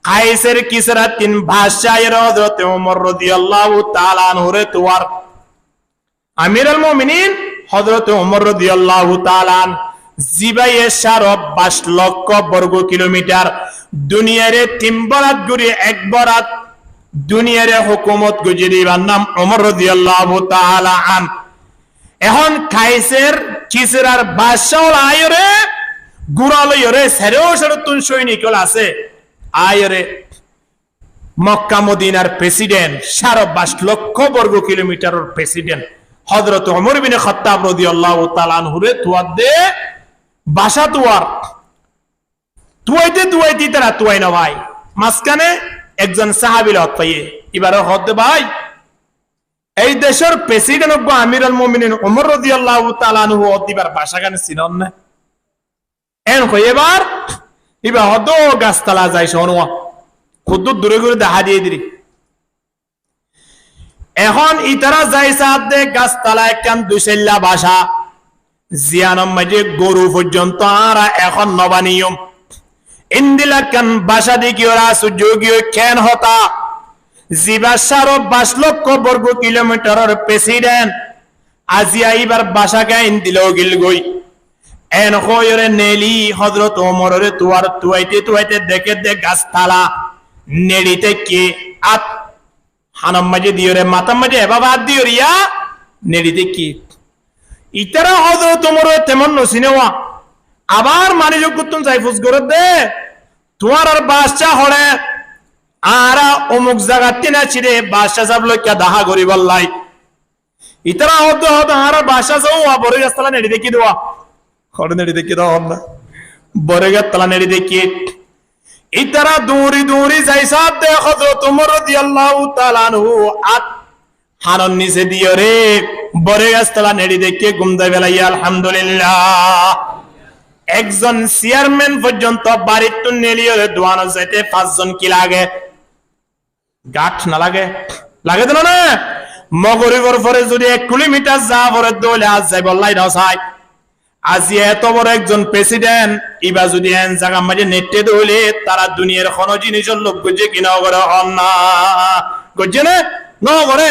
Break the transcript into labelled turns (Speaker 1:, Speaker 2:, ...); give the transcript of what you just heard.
Speaker 1: কাইসের কিসরা তিন বাদশাহের হযরত ওমর রাদিয়াল্লাহু তাআলা আনহুরে তোয়ার আমিরুল মুমিনিন হযরত ওমর রাদিয়াল্লাহু তাআলা জিবাইয়ে 22 লক্ষ বর্গ কিলোমিটার দুনিয়ারে 3 বরাত ঘুরে 1 বরাত দুনিয়ারে হুকুমত গুজরিবার নাম ওমর রাদিয়াল্লাহু তাআলা আন। এখন কাইসের কিসরার বাদশাহ আয়রে গুরালয়রে সেরেও সরতুন সৈনিক আছে আয়রে মক্কা মদিনার প্রেসিডেন্ট 22 লক্ষ বর্গ কিলোমিটারের প্রেসিডেন্ট হযরত ওমর বিন খাত্তাব রাদিয়াল্লাহু তাআলা আনহুরে তুয়ার দে বাসা তুয়ার তুয়াইতে তারা তুয়াই না ভাই মাঝখানে একজন সাহাবী লত পাইয়ে এবারে হতে ভাই এই দেশের প্রেসিডেন্ট অব আমিরুল মুমিনিন ওমর রাদিয়াল্লাহু তাআলা আনহু দিবার ভাষা গানে চিনন না এন কইবার ইবা হতো গাছতলা যাই শোনওয়া খুদ দূরে দূরে দেখা দিয়ে দিরি এখন ইতারা যাই সাথ দে গাছতলা একখান দুইশাল্লা ভাষা জিয়ানম মাঝে গরু পর্যন্ত আর এখন নবানিয়ম ইন্দিলাকান ভাষা দেখি ওরা সুযোগীয় কেন হতা জিবা 22 লক্ষ বর্গ কিলোমিটারের প্রেসিডেন্ট আজিয়া এবার ভাষা গাইন দিল গিল গই এন কয়রে নেলি হযরত ওমরের তুয়ার তুয়াইতে দেখে দে গাছতলা নেড়িতে কি আত হানম মাঝে দিওরে মাথা মাঝে বাবা হাত দিওরিয়া নেড়িতে কি ইতারা হযরত ওমরের তেমন নসিনেওয়া আবার মানিজ কুতুন সাইফুস করে দে তোমার আর বাদশা হরে আরা অমুক জায়গা তিনা ছিড়ে বাদশা সাহেব লইকা দাহা করি বললাই ইতারা হদ আর বাদশা যাও বড় গাছতলা নেড়ি দেখি দেওয়া খড় নেড়ি দেখি দেওয়া না বড় গাছতলা নেড়ি দেখি ইতারা দৌড়ি যাই সাথ দে হযরত ওমর রাদিয়াল্লাহু তাআলা আনহু আত হারন নিচে দিও রে বড় গাছতলা নেড়ি দেখি গুমদা বেলাইয়া আলহামদুলিল্লাহ একজন চেয়ারম্যান পর্যন্ত বাড়ির তো নেলিও দোয়ানো যাইতে 5 জন কি লাগে গাঠ না লাগে লাগে তো না মগরিবর পরে যদি 1 কিলোমিটার যা পরে দৌলে আজ যাই বললাই দাও চাই আজি এত বড় একজন প্রেসিডেন্ট ইবা যদি এন জায়গা মাঝে নেটে দৌলে তারা দুনিয়ার কোন জিনিসের লোক গজে কিনা করে হন না গজে না করে